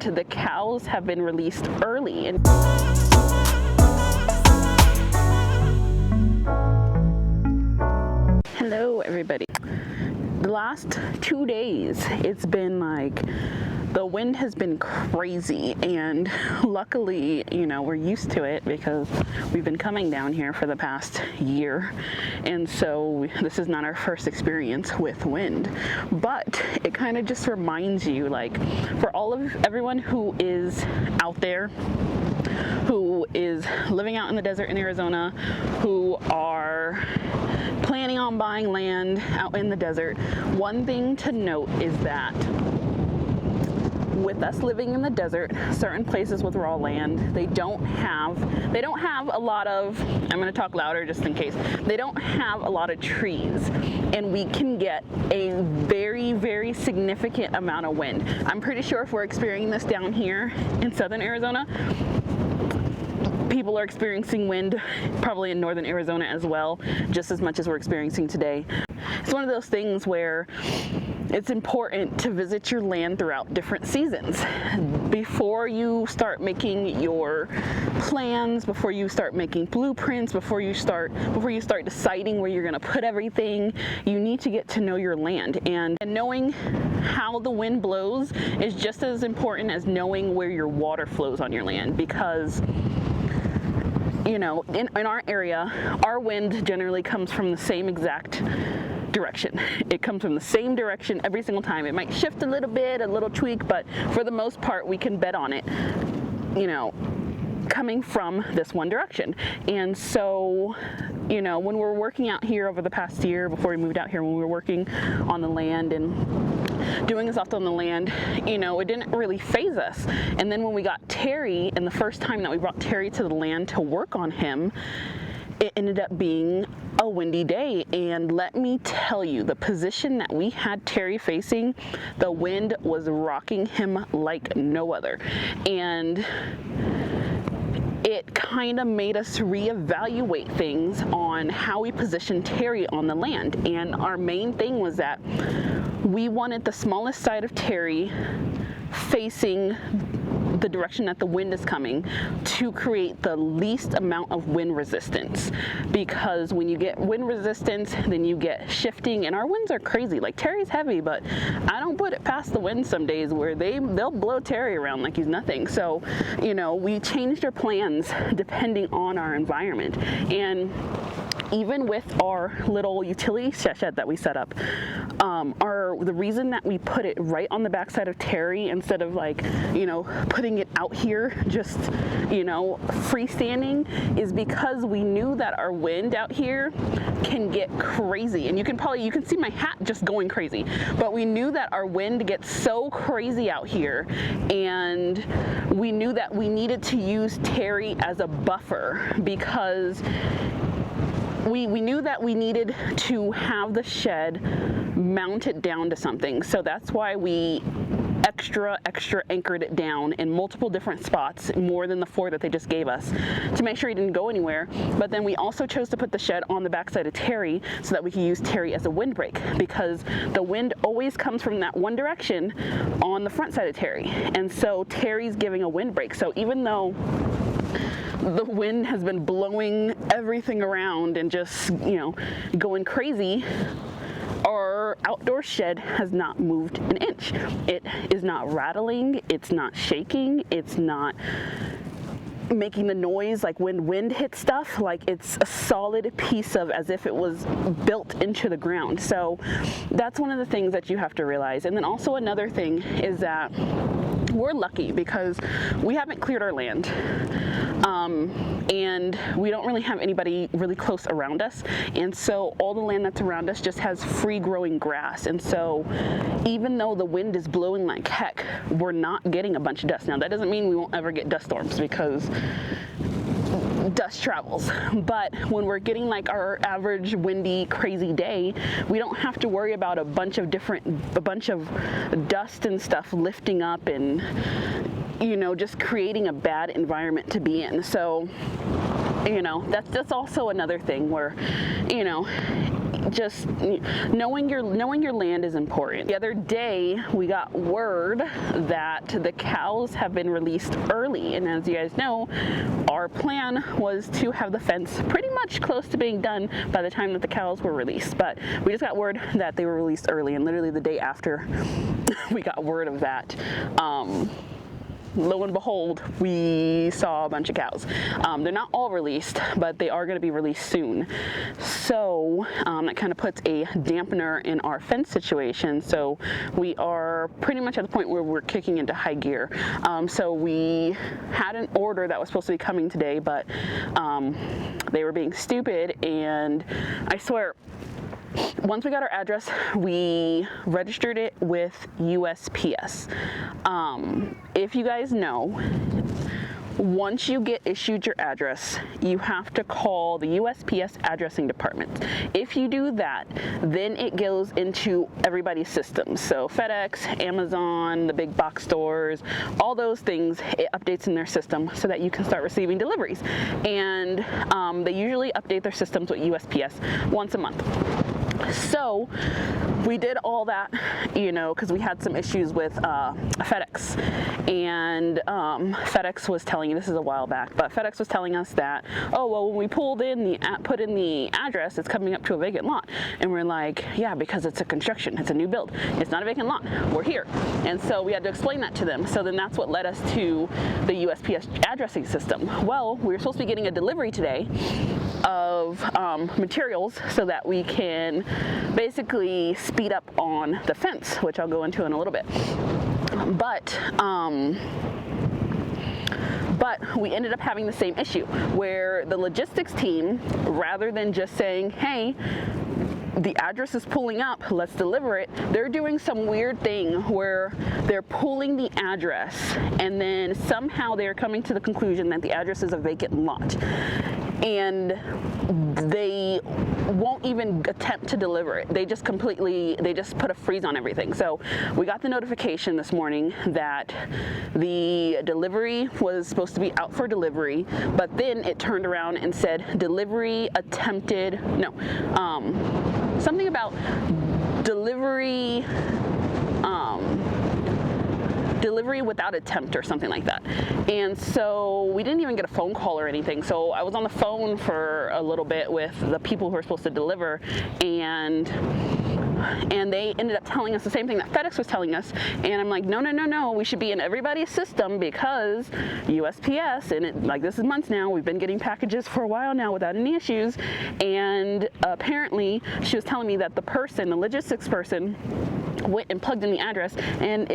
The cows have been released early. Hello everybody. The last 2 days it's been like the wind has been crazy, and luckily, we're used to it because we've been coming down here for the past year, and so this is not our first experience with wind. But it kind of just reminds you, like, for everyone who is out there, who is living out in the desert in Arizona, who are planning on buying land out in the desert, one thing to note is that with us living in the desert, certain places with raw land, they don't have a lot of, I'm going to talk louder just in case, they don't have a lot of trees, and we can get a very, very significant amount of wind. I'm pretty sure if we're experiencing this down here in southern Arizona, people are experiencing wind probably in northern Arizona as well, just as much as we're experiencing today. It's one of those things where it's important to visit your land throughout different seasons. Before you start making your plans, before you start making blueprints, before you start deciding where you're going to put everything, you need to get to know your land. And knowing how the wind blows is just as important as knowing where your water flows on your land, because in our area, our wind generally comes from the same exact direction. It comes from the same direction every single time. It might shift a little bit, a little tweak, but for the most part, we can bet on it, coming from this one direction. And so, when we're working out here over the past year, before we moved out here, when we were working on the land and doing stuff on the land, it didn't really faze us. And then when we got Terry, and the first time that we brought Terry to the land to work on him, it ended up being a windy day. And let me tell you, the position that we had Terry facing, the wind was rocking him like no other. And it kind of made us reevaluate things on how we positioned Terry on the land. And our main thing was that we wanted the smallest side of Terry facing the direction that the wind is coming to create the least amount of wind resistance, because when you get wind resistance, then you get shifting, and our winds are crazy. Like, Terry's heavy, but I don't put it past the wind some days where they'll blow Terry around like he's nothing. So we changed our plans depending on our environment. And even with our little utility shed that we set up, the reason that we put it right on the backside of Terry instead of putting it out here just freestanding is because we knew that our wind out here can get crazy. And you can see my hat just going crazy, but we knew that our wind gets so crazy out here, and we knew that we needed to use Terry as a buffer, because we knew that we needed to have the shed mounted down to something. So that's why we extra anchored it down in multiple different spots, more than the 4 that they just gave us, to make sure he didn't go anywhere. But then we also chose to put the shed on the backside of Terry so that we could use Terry as a windbreak, because the wind always comes from that one direction on the front side of Terry. And so Terry's giving a windbreak. So even though the wind has been blowing everything around and just, going crazy, our outdoor shed has not moved an inch. It is not rattling, it's not shaking, it's not making the noise like when wind hits stuff. Like, it's a solid piece of, as if it was built into the ground. So that's one of the things that you have to realize. And then also another thing is that we're lucky because we haven't cleared our land, and we don't really have anybody really close around us, and so all the land that's around us just has free growing grass. And so even though the wind is blowing like heck, we're not getting a bunch of dust. Now, that doesn't mean we won't ever get dust storms, because dust travels, but when we're getting like our average windy crazy day, we don't have to worry about a bunch of dust and stuff lifting up and just creating a bad environment to be in. So that's also another thing where just knowing your land is important. The other day we got word that the cows have been released early, and as you guys know, our plan was to have the fence pretty much close to being done by the time that the cows were released, but we just got word that they were released early, and literally the day after we got word of that, lo and behold, we saw a bunch of cows. They're not all released, but they are going to be released soon. So that kind of puts a dampener in our fence situation. So we are pretty much at the point where we're kicking into high gear. So we had an order that was supposed to be coming today, but they were being stupid, and I swear, once we got our address, we registered it with USPS. If you guys know, once you get issued your address, you have to call the USPS addressing department. If you do that, then it goes into everybody's systems. So FedEx, Amazon, the big box stores, all those things, it updates in their system so that you can start receiving deliveries. And they usually update their systems with USPS once a month. So we did all that, you know, because we had some issues with FedEx, and FedEx was telling, this is a while back, but FedEx was telling us that, oh, well, when we put in the address, it's coming up to a vacant lot. And we're like, yeah, because it's a construction, it's a new build, it's not a vacant lot, we're here. And so we had to explain that to them. So then that's what led us to the USPS addressing system. Well, we were supposed to be getting a delivery today of materials so that we can basically speed up on the fence, which I'll go into in a little bit. But we ended up having the same issue where the logistics team, rather than just saying, hey, the address is pulling up, let's deliver it, they're doing some weird thing where they're pulling the address and then somehow they're coming to the conclusion that the address is a vacant lot. And they won't even attempt to deliver it. They just put a freeze on everything. So we got the notification this morning that the delivery was supposed to be out for delivery, but then it turned around and said delivery attempted, no, something about delivery without attempt or something like that. And so we didn't even get a phone call or anything. So I was on the phone for a little bit with the people who were supposed to deliver, and they ended up telling us the same thing that FedEx was telling us. And I'm like, no, we should be in everybody's system because USPS, and like this is months now, we've been getting packages for a while now without any issues. And apparently she was telling me that the logistics person went and plugged in the address and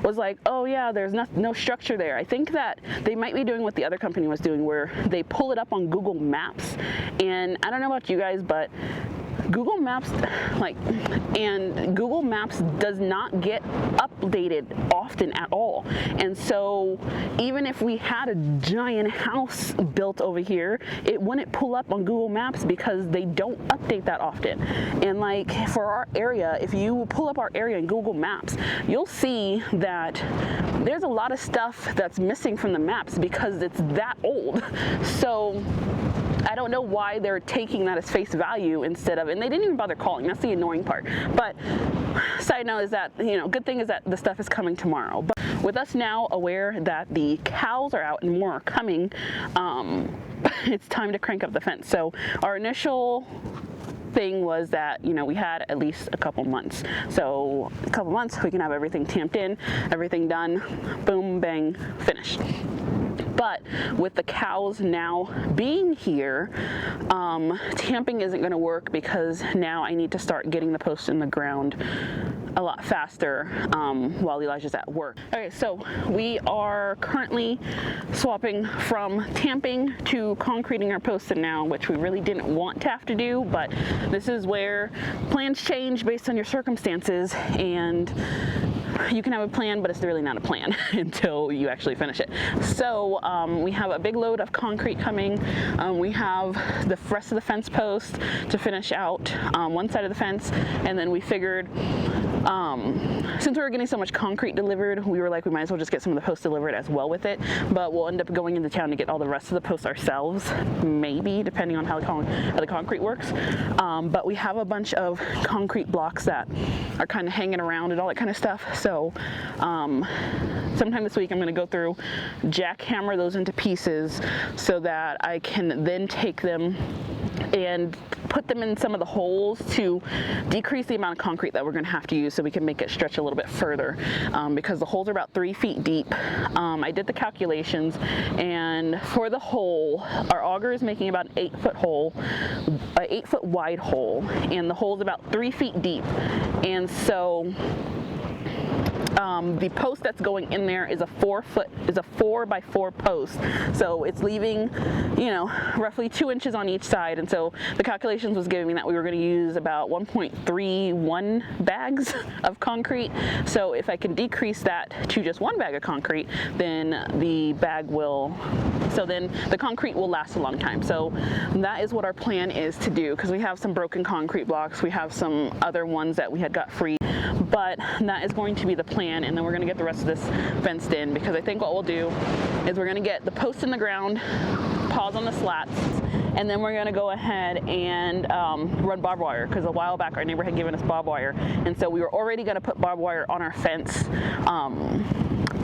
was like, oh yeah, there's no structure there. I think that they might be doing what the other company was doing, where they pull it up on Google Maps. And I don't know about you guys, but Google Maps does not get updated often at all. And so even if we had a giant house built over here, it wouldn't pull up on Google Maps because they don't update that often. And like for our area, if you pull up our area in Google Maps, you'll see that there's a lot of stuff that's missing from the maps because it's that old. So I don't know why they're taking that as face value instead of, and they didn't even bother calling. That's the annoying part. But side note is that, you know, good thing is that the stuff is coming tomorrow. But with us now aware that the cows are out and more are coming, it's time to crank up the fence. So our initial thing was that, you know, we had at least a couple months. So a couple months, we can have everything tamped in, everything done, boom, bang, finished. But with the cows now being here, tamping isn't going to work because now I need to start getting the posts in the ground a lot faster while Elijah's at work. Okay, so we are currently swapping from tamping to concreting our posts now, which we really didn't want to have to do, but this is where plans change based on your circumstances, and you can have a plan, but it's really not a plan until you actually finish it. So we have a big load of concrete coming. We have the rest of the fence post to finish out one side of the fence, and then we figured since we were getting so much concrete delivered, we were like, we might as well just get some of the posts delivered as well with it. But we'll end up going into town to get all the rest of the posts ourselves, maybe, depending on how the concrete works. But we have a bunch of concrete blocks that are kind of hanging around and all that kind of stuff. So sometime this week I'm going to go through, jackhammer those into pieces so that I can then take them and put them in some of the holes to decrease the amount of concrete that we're going to have to use so we can make it stretch a little bit further, because the holes are about 3 feet deep. I did the calculations, and for the hole, our auger is making about an 8-foot hole, an 8-foot wide hole, and the hole is about 3 feet deep. And so the post that's going in there is a 4x4 post, so it's leaving, you know, roughly 2 inches on each side. And so the calculations was giving me that we were going to use about 1.31 bags of concrete. So if I can decrease that to just 1 bag of concrete, then the concrete will last a long time. So that is what our plan is to do, because we have some broken concrete blocks, we have some other ones that we had got free, but that is going to be the plan. And then we're going to get the rest of this fenced in, because I think what we'll do is we're going to get the posts in the ground, pause on the slats, and then we're going to go ahead and run barbed wire, because a while back our neighbor had given us barbed wire, and so we were already going to put barbed wire on our fence,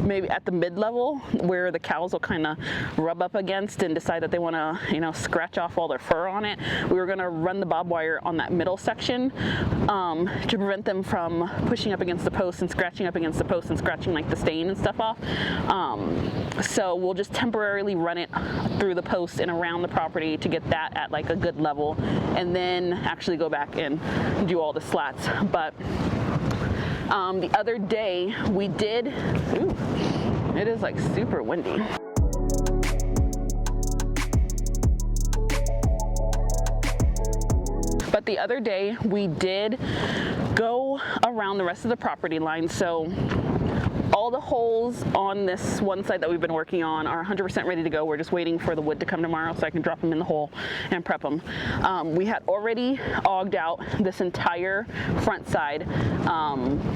maybe at the mid-level where the cows will kind of rub up against and decide that they want to, you know, scratch off all their fur on it. We were going to run the barbed wire on that middle section to prevent them from pushing up against the post and scratching up against the post and scratching like the stain and stuff off. So we'll just temporarily run it through the post and around the property to get that at like a good level, and then actually go back and do all the slats. But the other day we did, it is like super windy. But the other day we did go around the rest of the property line. So all the holes on this one side that we've been working on are 100% ready to go. We're just waiting for the wood to come tomorrow so I can drop them in the hole and prep them. We had already auged out this entire front side,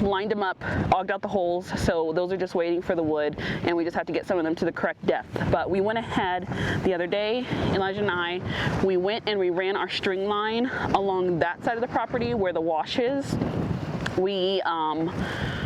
lined them up, auged out the holes, so those are just waiting for the wood, and we just have to get some of them to the correct depth. But we went ahead the other day, Elijah and I, we went and we ran our string line along that side of the property where the wash is. We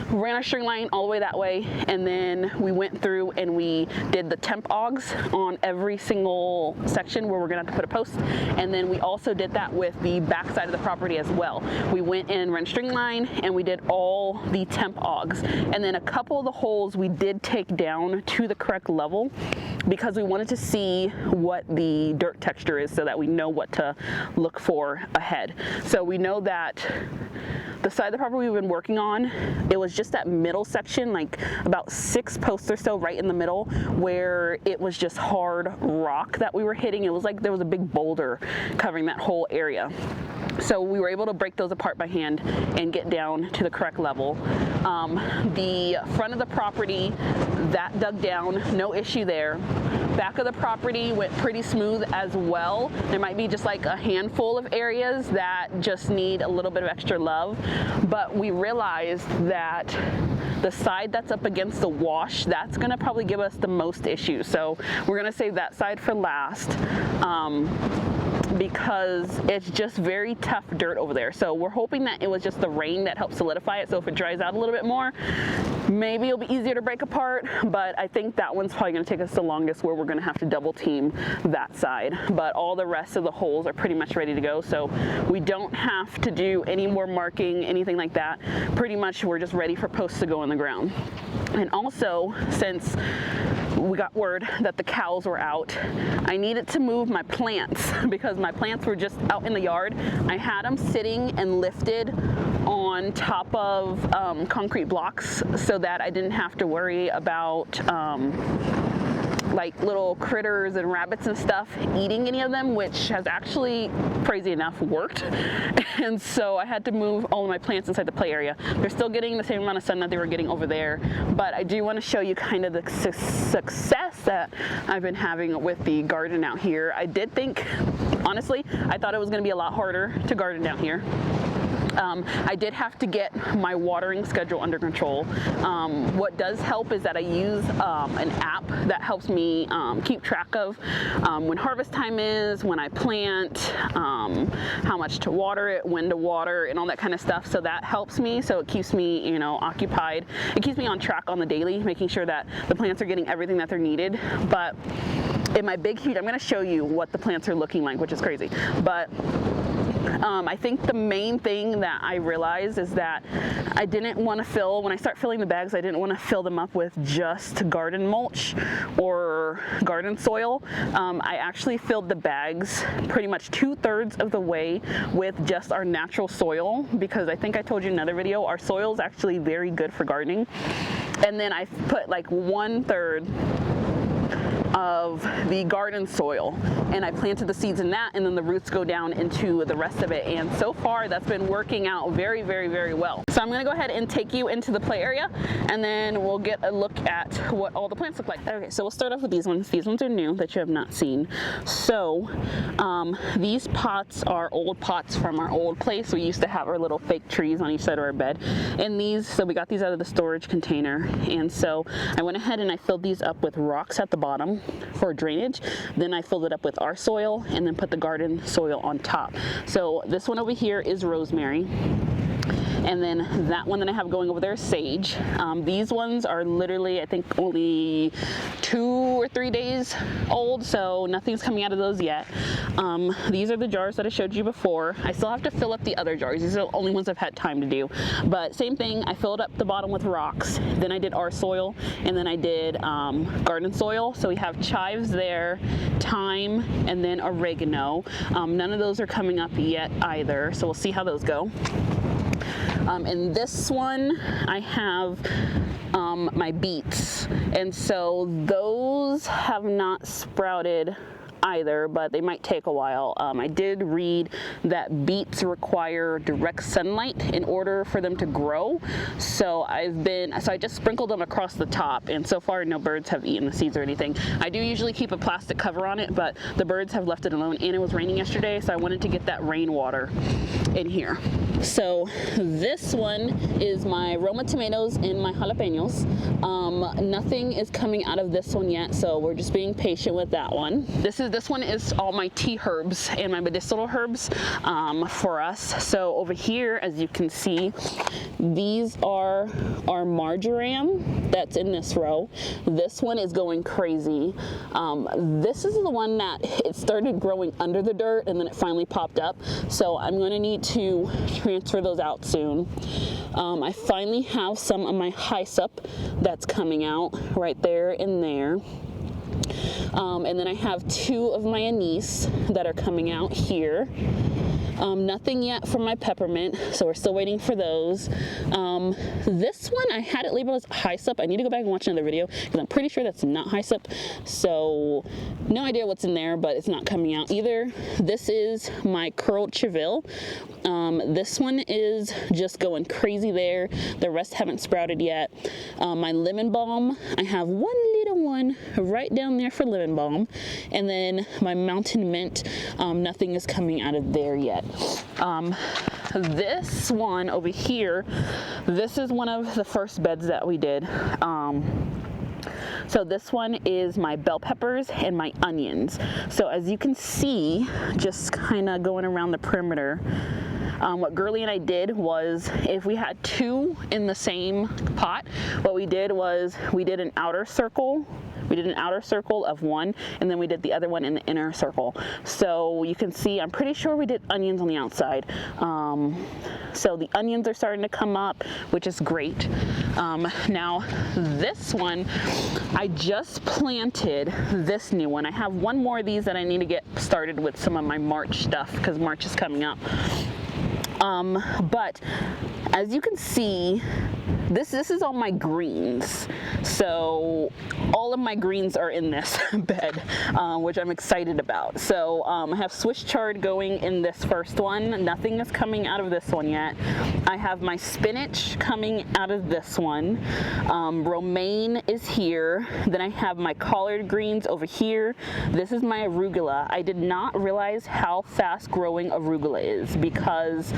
ran our string line all the way that way, and then we went through and we did the temp augs on every single section where we're gonna have to put a post, and then we also did that with the back side of the property as well. We went and ran string line and we did all the temp augs, and then a couple of the holes we did take down to the correct level because we wanted to see what the dirt texture is so that we know what to look for ahead. So we know that the side of the property we've been working on, it was just that middle section, like about 6 posts or so right in the middle, where it was just hard rock that we were hitting. It was like there was a big boulder covering that whole area. So we were able to break those apart by hand and get down to the correct level. The front of the property, that dug down, no issue there. Back of the property went pretty smooth as well. There might be just like a handful of areas that just need a little bit of extra love, but we realized that the side that's up against the wash, that's gonna probably give us the most issues. So we're gonna save that side for last. Because it's just very tough dirt over there. So we're hoping that it was just the rain that helped solidify it, so if it dries out a little bit more, maybe it'll be easier to break apart. But I think that one's probably going to take us the longest, where we're going to have to double team that side. But all the rest of the holes are pretty much ready to go, so we don't have to do any more marking, anything like that. Pretty much we're just ready for posts to go in the ground. And also, since we got word that the cows were out, I needed to move my plants because my plants were just out in the yard. I had them sitting and lifted on top of concrete blocks so that I didn't have to worry about like little critters and rabbits and stuff eating any of them, which has actually, crazy enough, worked. And so I had to move all of my plants inside the play area. They're still getting the same amount of sun that they were getting over there, but I do want to show you kind of the success that I've been having with the garden out here. I did think, honestly, I thought it was going to be a lot harder to garden down here. I did have to get my watering schedule under control. What does help is that I use an app that helps me keep track of when harvest time is, when I plant, how much to water it, when to water, and all that kind of stuff. So that helps me. So it keeps me, you know, occupied. It keeps me on track on the daily, making sure that the plants are getting everything that they're needed. But in my big heat, I'm going to show you what the plants are looking like, which is crazy. But I think the main thing that I realized is that I didn't want to fill, when I start filling the bags, I didn't want to fill them up with just garden mulch or garden soil. I actually filled the bags pretty much 2/3 of the way with just our natural soil, because I think I told you in another video, our soil is actually very good for gardening. And then I put like 1/3 of the garden soil, and I planted the seeds in that, and then the roots go down into the rest of it. And so far that's been working out very, very, very well. So I'm gonna go ahead and take you into the play area, and then we'll get a look at what all the plants look like. Okay, so we'll start off with these ones. These ones are new that you have not seen. So these pots are old pots from our old place. We used to have our little fake trees on each side of our bed, and these, so we got these out of the storage container, and so I went ahead and I filled these up with rocks at the bottom for drainage. Then I filled it up with our soil, and then put the garden soil on top. So this one over here is rosemary. And then that one that I have going over there is sage. These ones are literally, I think, only 2 or 3 days old, so nothing's coming out of those yet. These are the jars that I showed you before. I still have to fill up the other jars. These are the only ones I've had time to do. But same thing, I filled up the bottom with rocks, then I did our soil, and then I did garden soil. So we have chives there, thyme, and then oregano. None of those are coming up yet either, so we'll see how those go. In this one, I have my beets, and so those have not sprouted either, but they might take a while. I did read that beets require direct sunlight in order for them to grow, so I just sprinkled them across the top, and so far no birds have eaten the seeds or anything. I do usually keep a plastic cover on it, but the birds have left it alone, and it was raining yesterday, so I wanted to get that rainwater in here. So this one is my Roma tomatoes and my jalapenos. Nothing is coming out of this one yet, so we're just being patient with that one. This one is all my tea herbs and my medicinal herbs for us. So over here, as you can see, these are our marjoram that's in this row. This one is going crazy. This is the one that it started growing under the dirt and then it finally popped up. So I'm going to need to transfer those out soon. I finally have some of my hyssop that's coming out right there and there. And then I have 2 of my anise that are coming out here. Nothing yet from my peppermint, so we're still waiting for those. This one, I had it labeled as hyssop. I need to go back and watch another video because I'm pretty sure that's not hyssop. So no idea what's in there, but it's not coming out either. This is my curled cheville. This one is just going crazy there. The rest haven't sprouted yet. My lemon balm, I have one little one right down there for lemon balm. And then my mountain mint, nothing is coming out of there yet. This one over here, this is one of the first beds that we did. So this one is my bell peppers and my onions. So as you can see, just kind of going around the perimeter, what Girly and I did was, if we had 2 in the same pot, what we did was we did an outer circle. We did an outer circle of one, and then we did the other one in the inner circle. So you can see, I'm pretty sure we did onions on the outside. So the onions are starting to come up, which is great. Now this one, I just planted this new one. I have one more of these that I need to get started with some of my March stuff, because March is coming up. But as you can see, this is all my greens. So all of my greens are in this bed, which I'm excited about. So I have Swiss chard going in this first one. Nothing is coming out of this one yet. I have my spinach coming out of this one. Romaine is here. Then I have my collard greens over here. This is my arugula. I did not realize how fast growing arugula is, because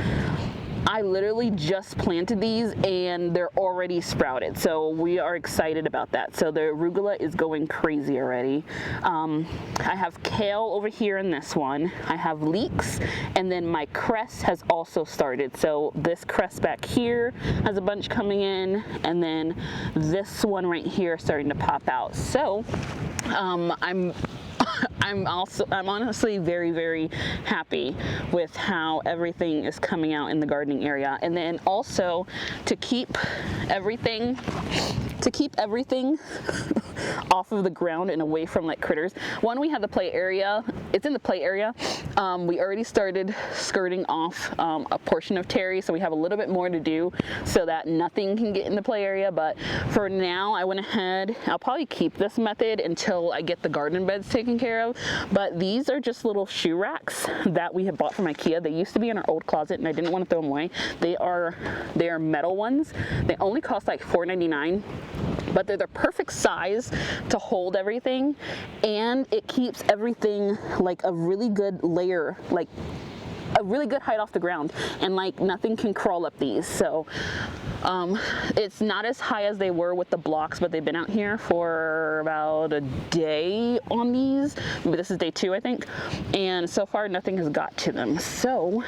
I literally just planted these and they're already sprouted, so we are excited about that. So the arugula is going crazy already. I have kale over here in this one. I have leeks, and then my cress has also started. So this cress back here has a bunch coming in, and then this one right here is starting to pop out. So I'm honestly very, very happy with how everything is coming out in the gardening area. And then also to keep everything off of the ground and away from like critters. One, we have the play area. It's in the play area. We already started skirting off a portion of Terry, so we have a little bit more to do so that nothing can get in the play area. But for now, I went ahead. I'll probably keep this method until I get the garden beds taken care of. But these are just little shoe racks that we had bought from IKEA. They used to be in our old closet, and I didn't want to throw them away. They are metal ones. They only cost like $4.99. But they're the perfect size to hold everything, and it keeps everything like a really good layer, like a really good height off the ground, and like nothing can crawl up these. So it's not as high as they were with the blocks, but they've been out here for about a day on these. But this is day 2, I think, and so far nothing has got to them. So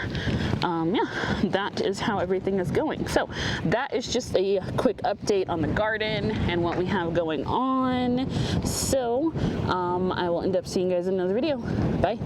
yeah, that is how everything is going. So that is just a quick update on the garden and what we have going on. So I will end up seeing you guys in another video. Bye.